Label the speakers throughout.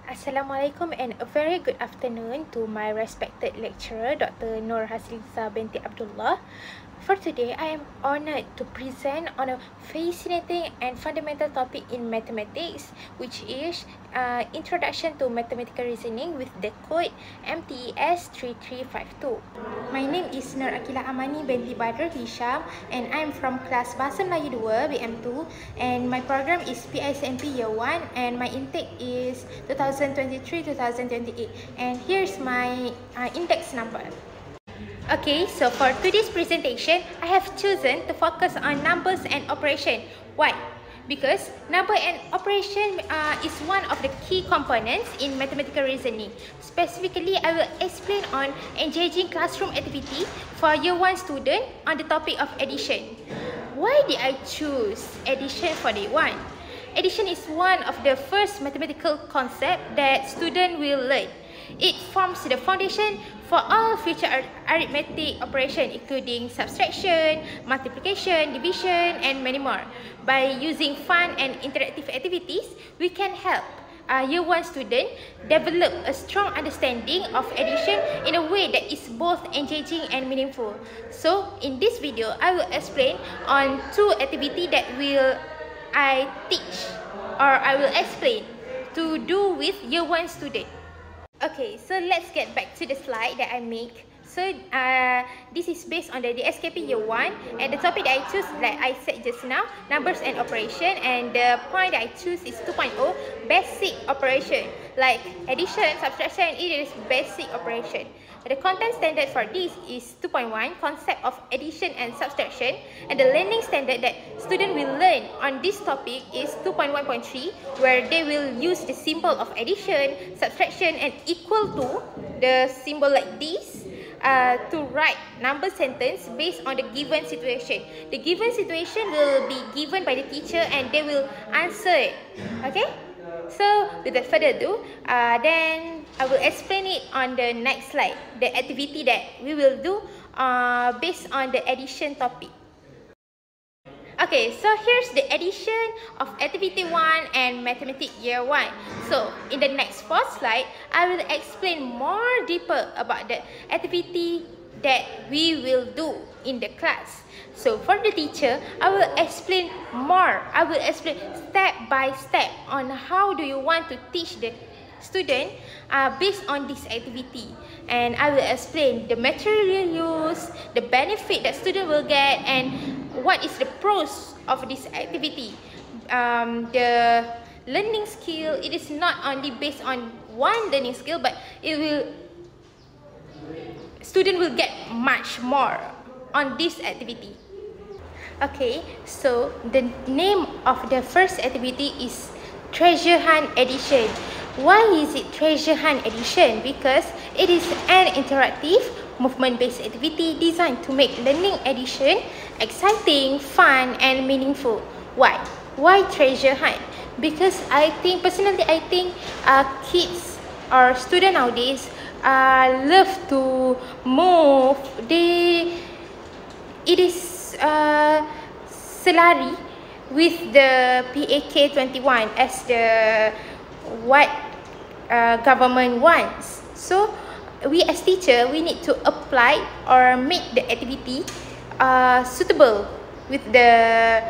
Speaker 1: Assalamualaikum and a very good afternoon to my respected lecturer, Dr. Nur Hasliza binti Abdullah. For today, I am honored to present on a fascinating and fundamental topic in mathematics, which is Introduction to Mathematical Reasoning with the code MTES 3352. My name is Nur Akila Amani binti Badrul Hisham and I am from class Bahasa Melayu 2 BM2, and my program is PISMP Year 1 and my intake is 2023-2028, and here's my index number. Okay, so for today's presentation, I have chosen to focus on numbers and operation. Why? Because number and operation is one of the key components in mathematical reasoning. Specifically, I will explain on engaging classroom activity for Year 1 student on the topic of addition. Why did I choose addition for Year 1? Addition is one of the first mathematical concept that student will learn. It forms the foundation for all future arithmetic operation, including subtraction, multiplication, division, and many more. By using fun and interactive activities, we can help Year 1 student develop a strong understanding of addition in a way that is both engaging and meaningful. So, in this video, I will explain on two activities that I teach or I will explain to do with Year 1 student. Okay, so let's get back to the slide that I make. So this is based on the DSKP Year 1, and the topic that I choose, like I said just now, numbers and operation, and the point that I choose is 2.0, basic operation, like addition, subtraction. It is basic operation. The content standard for this is 2.1, concept of addition and subtraction, and the learning standard that student will learn on this topic is 2.1.3, where they will use the symbol of addition, subtraction, and equal to, the symbol like this, to write number sentence based on the given situation. The given situation will be given by the teacher and they will answer it. Okay? So, without further ado, then I will explain it on the next slide, the activity that we will do based on the addition topic. Okay, so here's the addition of activity 1 and mathematics Year 1. So, in the next 4th slide, I will explain more deeper about the activity that we will do in the class. So, for the teacher, I will explain more. I will explain step by step on how do you want to teach the student based on this activity. And I will explain the material used, the benefit that student will get, and what is the pros of this activity. The learning skill, it is not only based on one learning skill, but student will get much more on this activity. Okay, so the name of the first activity is treasure hunt addition. Why is it treasure hunt addition? Because it is an interactive, movement-based activity designed to make learning addition exciting, fun, and meaningful. Why? Why treasure hunt? Because personally I think kids or students nowadays love to move. It is selari with the PAK21 as what government wants. So we as teacher, we need to apply or make the activity suitable with the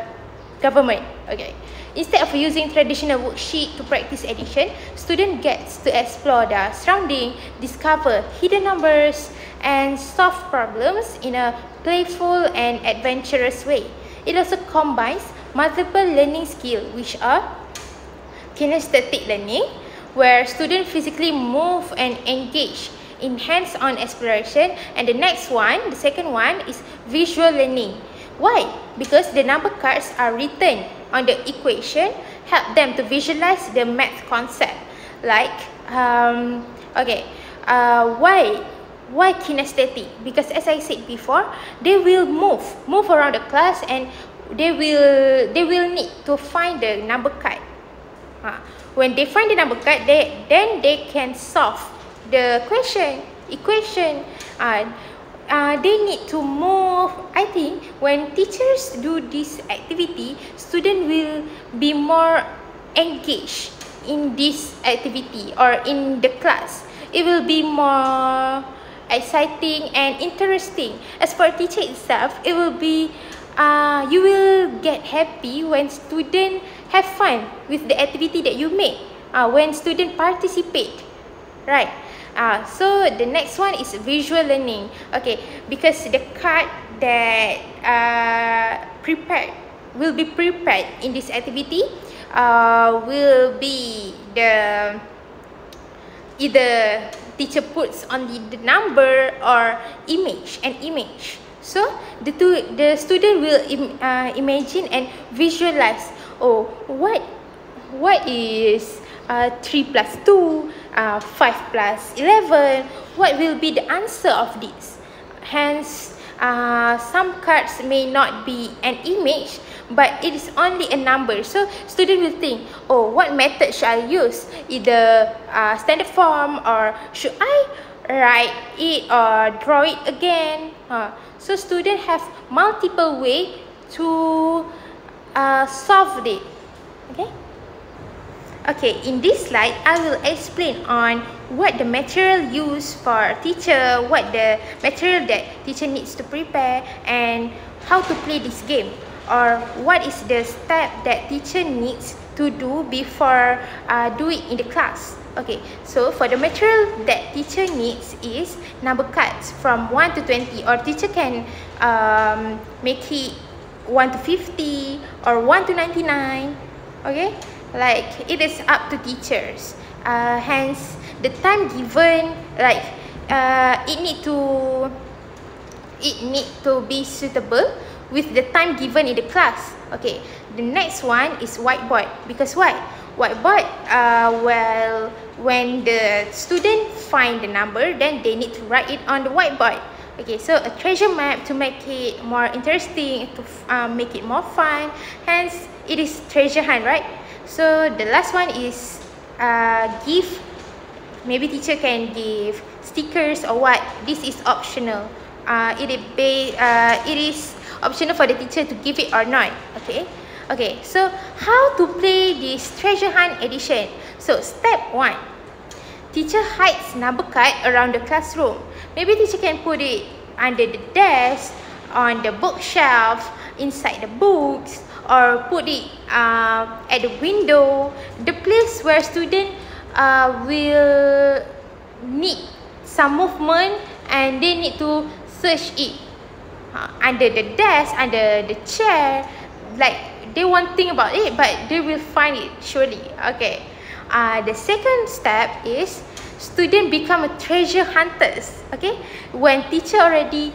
Speaker 1: government. Okay. Instead of using traditional worksheet to practice addition, student gets to explore their surrounding, discover hidden numbers, and solve problems in a playful and adventurous way. It also combines multiple learning skills, which are kinesthetic learning, where students physically move and engage in hands-on exploration, and the second one is visual learning. Why? Because the number cards are written on the equation, help them to visualize the math concept. Like, why kinesthetic? Because as I said before, they will move around the class, and they will need to find the number card. When they find the number card, then they can solve the equation. They need to move. I think when teachers do this activity, students will be more engaged in this activity or in the class, it will be more exciting and interesting. As for teacher itself, it will be you will get happy when student have fun with the activity that you make, when student participate, right? So the next one is visual learning. Okay, because the card that will be prepared in this activity will be the either teacher puts on the number or an image. So the student will imagine and visualize, oh, what is 3 plus 2, 5 plus 11, what will be the answer of this? Hence, some cards may not be an image, but it is only a number. So student will think, oh, what method should I use? Either standard form, or should I write it or draw it again? So student have multiple way to solve it. Okay, in this slide, I will explain on what the material used for teacher, what the material that teacher needs to prepare, and how to play this game, or what is the step that teacher needs to do before do it in the class. Okay, so for the material that teacher needs is number cards from 1 to 20, or teacher can make it 1 to 50 or 1 to 99. Okay, like it is up to teachers. Hence the time given, like it need to be suitable with the time given in the class. Okay, the next one is whiteboard. Because why? Whiteboard, well, when the student find the number, then they need to write it on the whiteboard. Okay, so a treasure map to make it more interesting, to make it more fun. Hence, it is treasure hunt, right? So the last one is gift. Maybe teacher can give stickers or what. This is optional. It is optional for the teacher to give it or not. Okay, so how to play this treasure hunt edition? So step 1, teacher hides number card around the classroom. Maybe teacher can put it under the desk, on the bookshelf, inside the books, or put it at the window, the place where student will need some movement and they need to search it. Under the desk, under the chair, like they won't think about it, but they will find it surely. Okay. The second step is student become a treasure hunters. Okay, when teacher already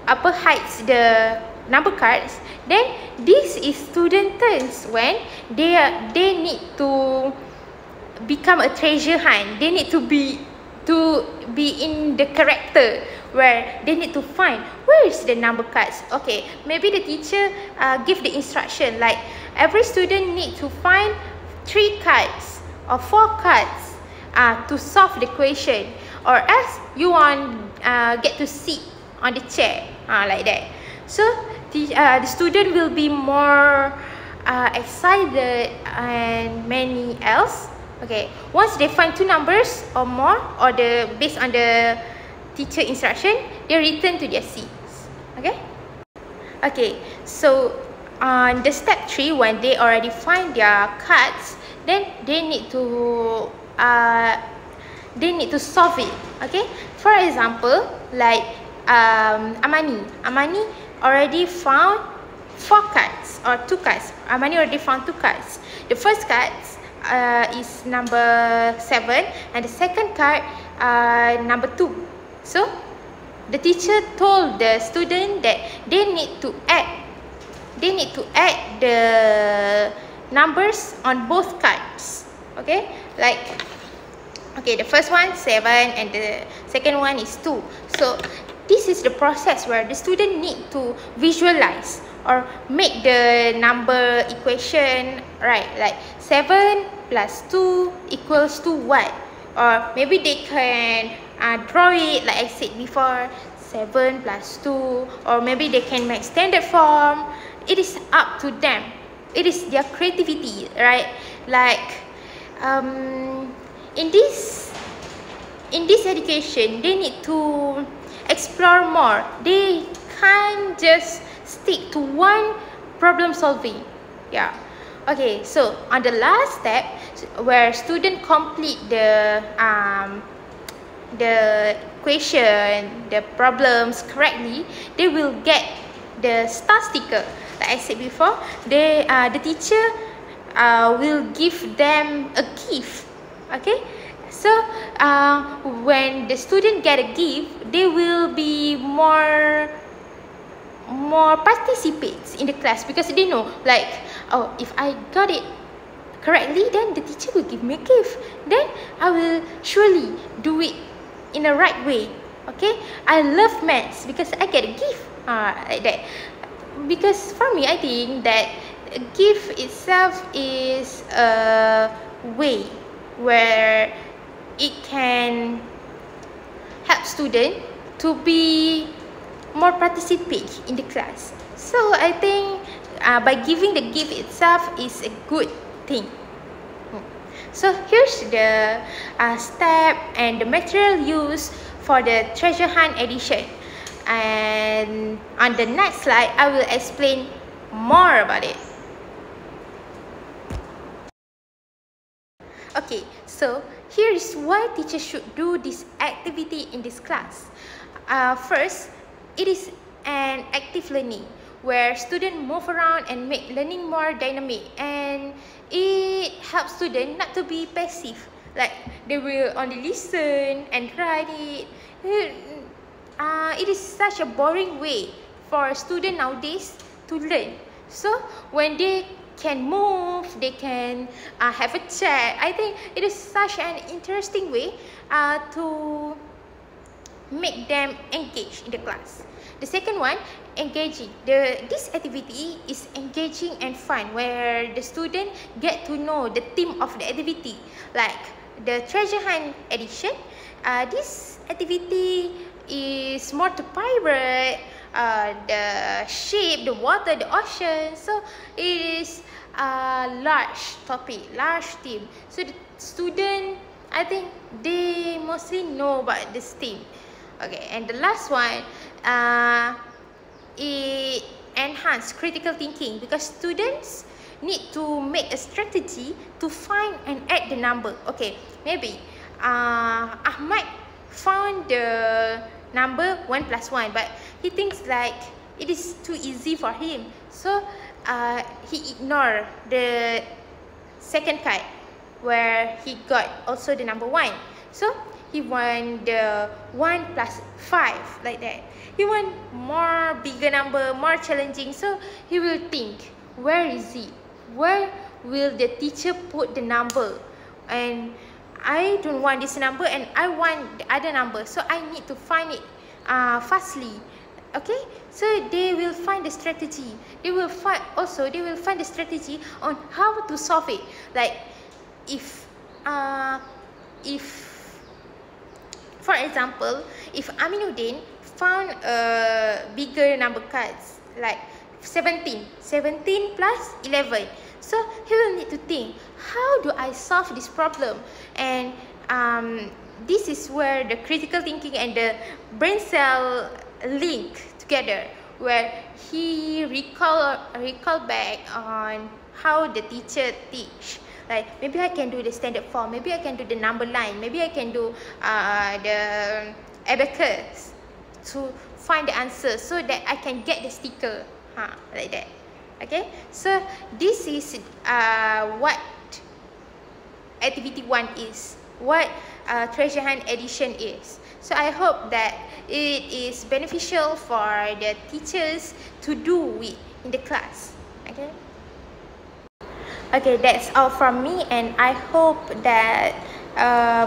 Speaker 1: hides the number cards, then this is student turns when they need to become a treasure hunt. They need to be in the character where they need to find where is the number cards. Okay, maybe the teacher give the instruction like every student need to find 3 cards or 4 cards to solve the question, or else you want get to sit on the chair, like that. So the student will be more excited and many else. Okay, once they find 2 numbers or more, or based on the teacher instruction, they return to their seats. Okay, so on the step 3, when they already find their cards, then they need to solve it. Okay, for example, like Amani already found 4 cards or 2 cards. Amani already found 2 cards. The first card is number 7, and the second card number 2. So the teacher told the student that they need to add the numbers on both cards. Okay, like the first one 7 and the second one is 2. So this is the process where the student need to visualize or make the number equation, right? Like 7 plus 2 equals to what? Or maybe they can draw it like I said before, 7 plus 2, or maybe they can make standard form. It is up to them. it is their creativity, right? Like in this education, they need to explore more. They can't just stick to one problem solving. Yeah. Okay, so on the last step, where student complete the question, the problems correctly, they will get the star sticker. Like I said before, the teacher will give them a gift. Okay, so when the student get a gift, they will be more participates in the class, because they know, like, oh, if I got it correctly, then the teacher will give me a gift, then I will surely do it in the right way. Okay, I love maths because I get a gift, like that. Because for me, I think that a gift itself is a way where it can help student to be more participate in the class. So I think by giving the gift itself is a good thing. So here's the step and the material used for the treasure hunt edition, and on the next slide I will explain more about it. Okay, so here is why teachers should do this activity in this class. First, it is an active learning where students move around and make learning more dynamic, and it helps students not to be passive, like they will only listen and write it. It is such a boring way for students nowadays to learn. So when they can move, they can have a chat, I think it is such an interesting way to make them engage in the class. The second one, engaging. This activity is engaging and fun, where the student get to know the theme of the activity. Like the treasure hunt edition, this activity is more to pirate, the ship, the water, the ocean. So it is a large topic, large theme. So the student, I think they mostly know about this theme. Okay, and the last one, it enhance critical thinking, because students need to make a strategy to find and add the number. Okay, maybe Ahmad found the number 1 plus 1, but he thinks like it is too easy for him, so he ignored the second card where he got also the number 1. So he want the 1 plus 5, like that. He want more bigger number, more challenging. So he will think, where is it? Where will the teacher put the number? And I don't want this number, and I want the other number. So I need to find it fastly. Okay, so they will find the strategy. They will find the strategy on how to solve it. Like if for example, if Aminuddin found a bigger number cards, like 17 plus 11, so he will need to think, how do I solve this problem? And this is where the critical thinking and the brain cell link together, where he recall back on how the teacher teach. Like maybe I can do the standard form, maybe I can do the number line, maybe I can do the abacus to find the answer, so that I can get the sticker, like that. Okay, so this is what activity 1 is, what treasure hunt edition is. So I hope that it is beneficial for the teachers to do it in the class. Okay. Okay, that's all from me, and I hope that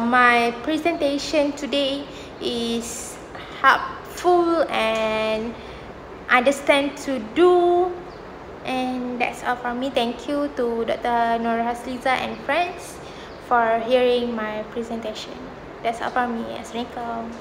Speaker 1: my presentation today is helpful and understand to do. And that's all from me. Thank you to Dr. Nur Hasliza and friends for hearing my presentation. That's all from me. Assalamualaikum.